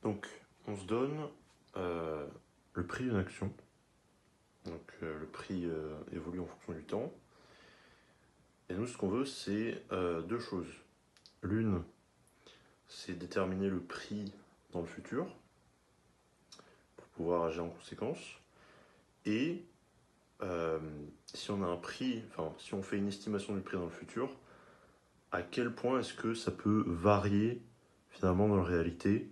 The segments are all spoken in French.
Donc, on se donne le prix d'une action. Donc, le prix évolue en fonction du temps. Et nous, ce qu'on veut, c'est deux choses. L'une, c'est déterminer le prix dans le futur pour pouvoir agir en conséquence. Et si on a un prix, enfin, si on fait une estimation du prix dans le futur, à quel point est-ce que ça peut varier finalement dans la réalité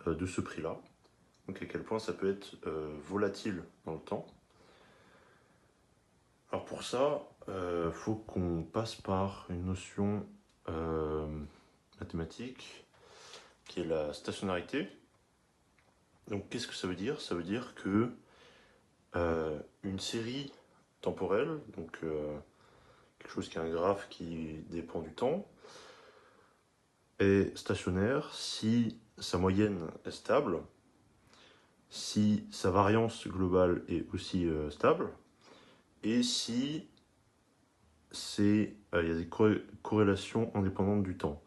de ce prix-là. Donc à quel point ça peut être volatile dans le temps. Alors pour ça, faut qu'on passe par une notion mathématique qui est la stationnarité. Donc qu'est-ce que ça veut dire? Ça veut dire que une série temporelle, donc quelque chose qui est un graphe qui dépend du temps, est stationnaire si sa moyenne est stable, si sa variance globale est aussi stable, et si il y a des corrélations indépendantes du temps.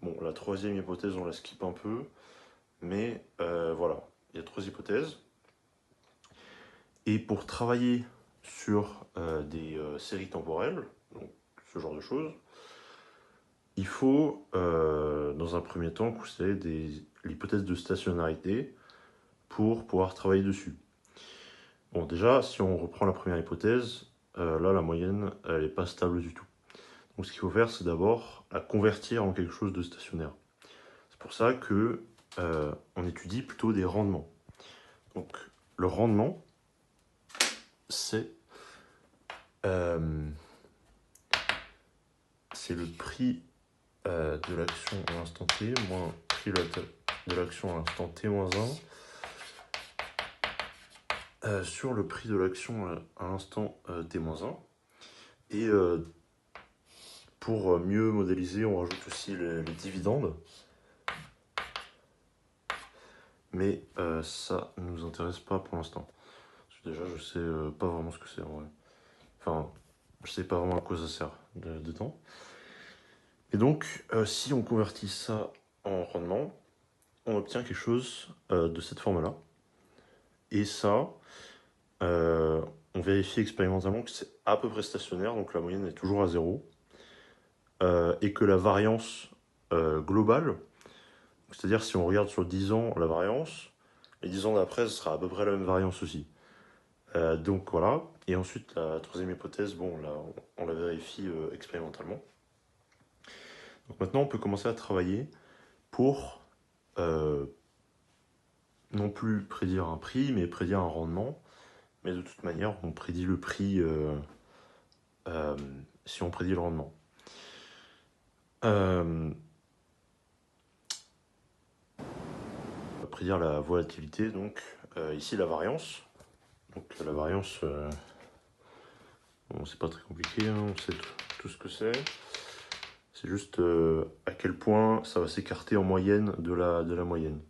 Bon, la troisième hypothèse, on la skip un peu, mais voilà, il y a trois hypothèses. Et pour travailler sur des séries temporelles, donc ce genre de choses, il faut, dans un premier temps, considérer l'hypothèse de stationnarité pour pouvoir travailler dessus. Bon, déjà, si on reprend la première hypothèse, là, la moyenne, elle n'est pas stable du tout. Donc, ce qu'il faut faire, c'est d'abord la convertir en quelque chose de stationnaire. C'est pour ça que on étudie plutôt des rendements. Donc, le rendement, c'est le prix de l'action à l'instant t moins le prix de l'action à l'instant t moins 1 sur le prix de l'action à l'instant t moins 1. Et pour mieux modéliser, on rajoute aussi les dividendes. Mais ça ne nous intéresse pas pour l'instant. Parce que déjà, je sais pas vraiment ce que c'est en vrai. Enfin, je sais pas vraiment à quoi ça sert dedans. Et donc, si on convertit ça en rendement, on obtient quelque chose de cette forme-là. Et ça, on vérifie expérimentalement que c'est à peu près stationnaire, donc la moyenne est toujours à 0. Et que la variance globale, c'est-à-dire si on regarde sur 10 ans la variance, les 10 ans d'après, ce sera à peu près la même variance aussi. Donc voilà. Et ensuite, la troisième hypothèse, bon, là, on la vérifie expérimentalement. Donc maintenant, on peut commencer à travailler pour non plus prédire un prix, mais prédire un rendement. Mais de toute manière, on prédit le prix si on prédit le rendement. On va prédire la volatilité, donc ici la variance. Donc la variance, bon, c'est pas très compliqué, hein, on sait tout ce que c'est. C'est juste à quel point ça va s'écarter en moyenne de la moyenne.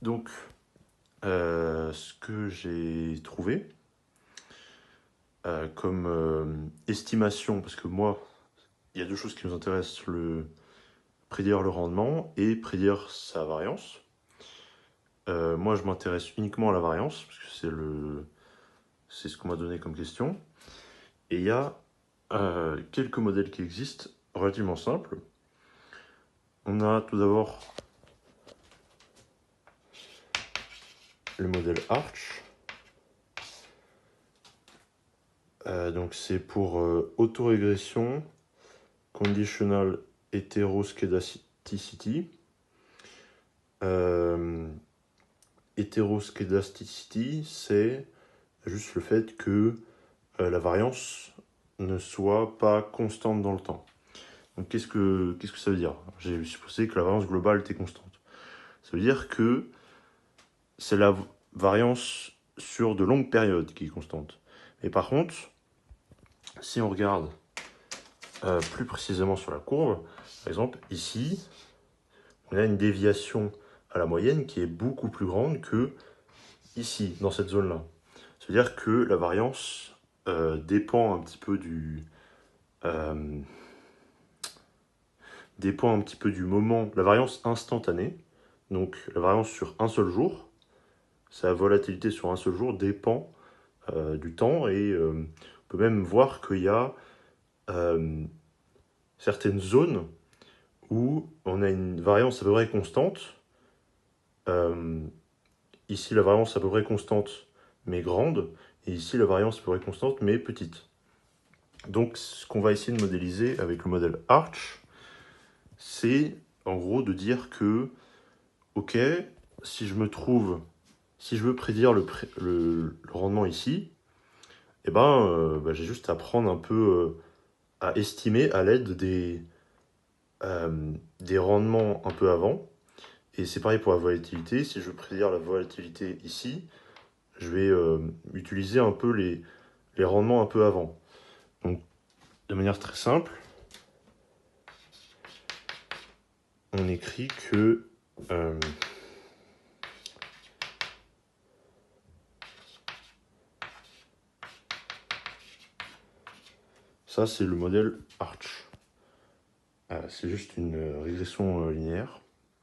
Donc, ce que j'ai trouvé comme estimation, parce que moi, il y a deux choses qui nous intéressent, prédire le rendement et prédire sa variance. Moi, je m'intéresse uniquement à la variance, parce que c'est ce qu'on m'a donné comme question. Et il y a quelques modèles qui existent, relativement simples. On a tout d'abord le modèle Arch. Donc c'est pour autorégression, conditional heteroskedasticity. Heteroskedasticity, c'est juste le fait que la variance ne soit pas constante dans le temps. Donc qu'est-ce que ça veut dire? J'ai supposé que la variance globale était constante. Ça veut dire que c'est la variance sur de longues périodes qui est constante. Mais par contre, si on regarde plus précisément sur la courbe, par exemple ici, on a une déviation à la moyenne qui est beaucoup plus grande que ici, dans cette zone-là. C'est-à-dire que la variance dépend un petit peu du moment, la variance instantanée donc la variance sur un seul jour, sa volatilité sur un seul jour dépend du temps, et on peut même voir qu'il y a certaines zones où on a une variance à peu près constante. Ici, la variance à peu près constante mais grande, et ici, la variance à peu près constante mais petite. Donc, ce qu'on va essayer de modéliser avec le modèle Arch, c'est en gros de dire que, ok, si je veux prédire le rendement ici, eh ben, j'ai juste à prendre un peu, à estimer à l'aide des rendements un peu avant. Et c'est pareil pour la volatilité. Si je veux prédire la volatilité ici, je vais utiliser un peu les rendements un peu avant. Donc, de manière très simple, on écrit que ça, c'est le modèle Arch. C'est juste une régression linéaire.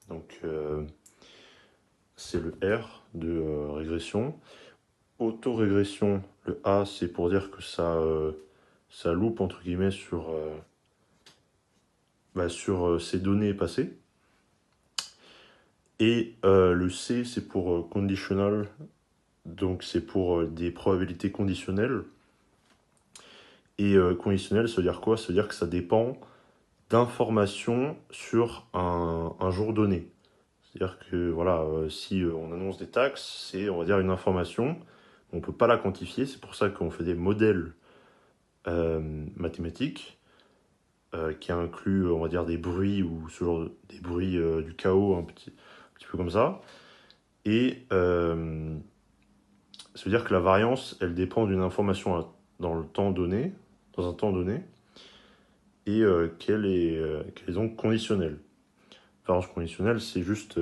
Donc, c'est le R de régression. Autorégression, le A, c'est pour dire que ça loupe, entre guillemets, sur ces données passées. Et le C, c'est pour conditional, donc c'est pour des probabilités conditionnelles. Et conditionnel, ça veut dire quoi? Ça veut dire que ça dépend d'informations sur un jour donné. C'est-à-dire que voilà, si on annonce des taxes, c'est, on va dire, une information, on ne peut pas la quantifier, c'est pour ça qu'on fait des modèles mathématiques qui incluent, on va dire, des bruits ou ce genre des bruits du chaos, un petit peu comme ça. Et ça veut dire que la variance, elle dépend d'une information dans le temps donné, dans un temps donné, et qu'elle est donc conditionnelle. Variance conditionnelle, c'est juste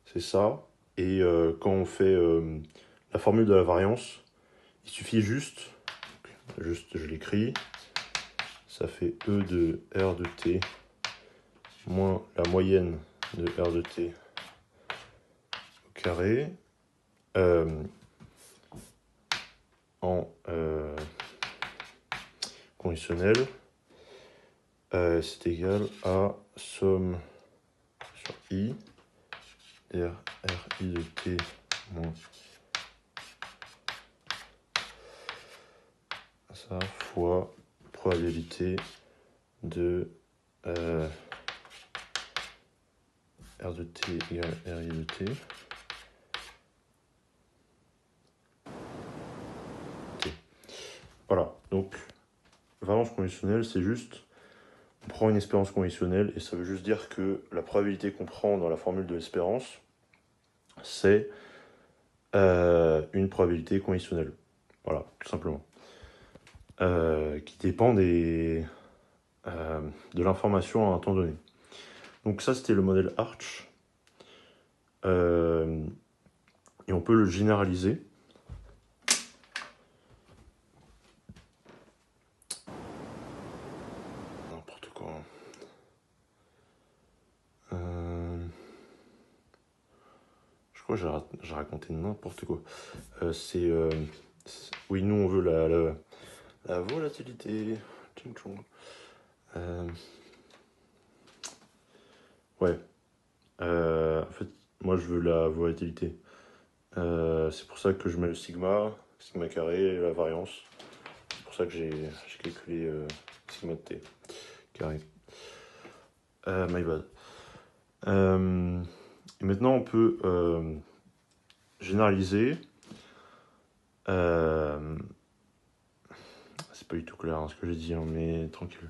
c'est ça. Et quand on fait la formule de la variance, il suffit juste je l'écris, ça fait E de R de T moins la moyenne de R de T au carré en conditionnel. C'est égal à somme sur I, RI de T moins ça fois probabilité de R de T égale RI de T. Voilà, donc variance conditionnelle, c'est juste, on prend une espérance conditionnelle, et ça veut juste dire que la probabilité qu'on prend dans la formule de l'espérance, c'est une probabilité conditionnelle. Voilà, tout simplement. Qui dépend de l'information à un temps donné. Donc ça, c'était le modèle Arch. Et on peut le généraliser. N'importe quoi. Je crois que j'ai raconté n'importe quoi. Oui, nous, on veut la volatilité. Ouais. En fait, moi, je veux la volatilité. C'est pour ça que je mets le sigma carré et la variance. C'est pour ça que j'ai calculé sigma de t carré. My bad. Et maintenant, on peut généraliser. C'est pas du tout clair ce que j'ai dit, mais tranquille.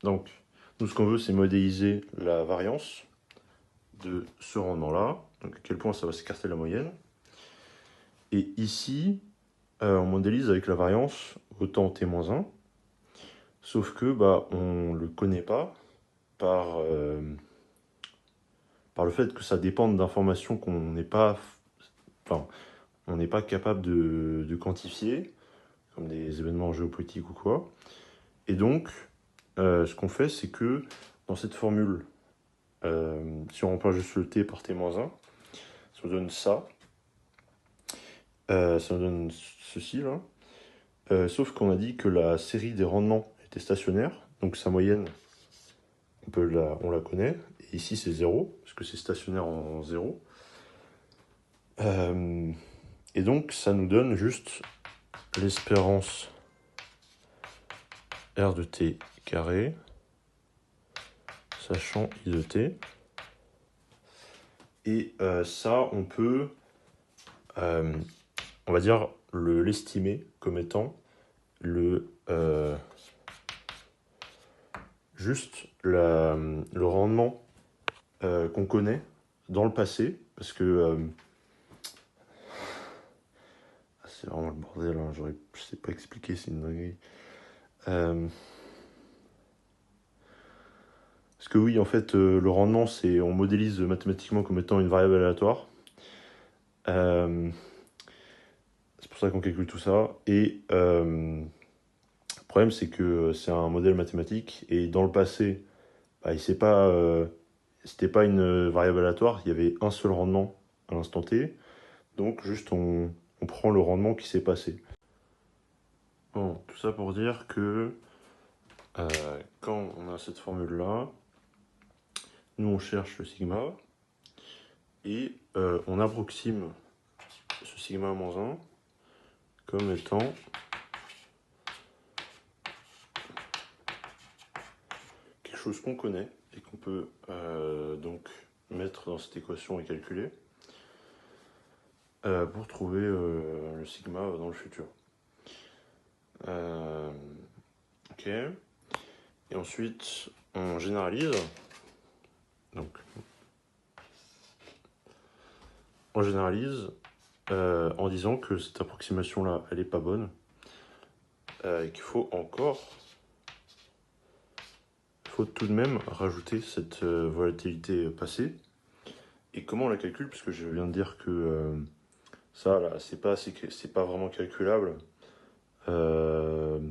Donc, nous, ce qu'on veut, c'est modéliser la variance de ce rendement-là. Donc, à quel point ça va s'écarter de la moyenne. Et ici, on modélise avec la variance au temps t-1. Sauf que, on ne le connaît pas par le fait que ça dépende d'informations qu'on n'est pas... Enfin, on n'est pas capable de quantifier, comme des événements géopolitiques ou quoi. Et donc, ce qu'on fait, c'est que dans cette formule, si on remplace juste le t par t-1, ça nous donne ça. Ça nous donne ceci, là. Sauf qu'on a dit que la série des rendements était stationnaire, donc sa moyenne, on la connaît. Et ici, c'est 0, parce que c'est stationnaire en 0. Et donc, ça nous donne juste l'espérance R de t carré, sachant I de t. Et ça, on peut, on va dire, l'estimer comme étant juste le rendement qu'on connaît dans le passé, parce que c'est vraiment le bordel, hein, je sais pas expliquer, c'est une dinguerie. Parce que oui, en fait, le rendement, on modélise mathématiquement comme étant une variable aléatoire. C'est pour ça qu'on calcule tout ça. Et le problème, c'est que c'est un modèle mathématique, et dans le passé, bah, c'était pas une variable aléatoire, il y avait un seul rendement à l'instant T. Donc juste on prend le rendement qui s'est passé. Bon, tout ça pour dire que quand on a cette formule-là, nous on cherche le sigma et on approxime ce sigma moins 1 comme étant quelque chose qu'on connaît et qu'on peut donc mettre dans cette équation et calculer pour trouver le sigma dans le futur. Ok. Et ensuite, on généralise. Donc, on généralise en disant que cette approximation-là, elle n'est pas bonne. Et qu'il faut tout de même rajouter cette volatilité passée. Et comment on la calcule? Parce que je viens de dire que ça, là, c'est pas vraiment calculable. On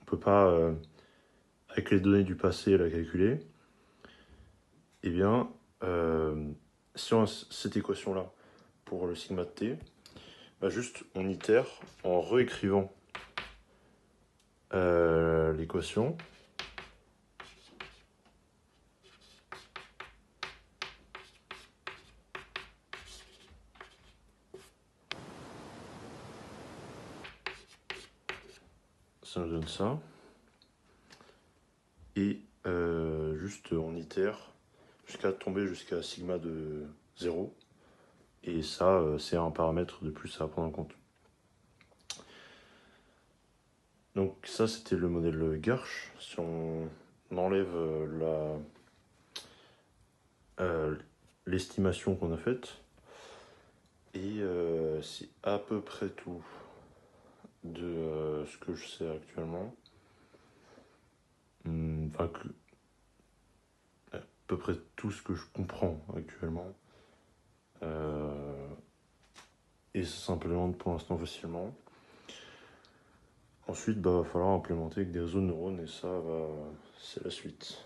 peut pas, avec les données du passé, la calculer. Eh bien, si on a cette équation-là pour le sigma de t, bah juste on itère en réécrivant l'équation. Ça nous donne ça. Et juste on itère jusqu'à tomber jusqu'à sigma de 0. Et ça, c'est un paramètre de plus à prendre en compte. Donc ça, c'était le modèle Garch. Si on enlève l'estimation qu'on a faite, et c'est à peu près tout de ce que je sais actuellement. Enfin, à peu près tout ce que je comprends actuellement. Et ça s'implémente pour l'instant facilement. Ensuite, bah, va falloir implémenter avec des réseaux de neurones, et ça, c'est la suite.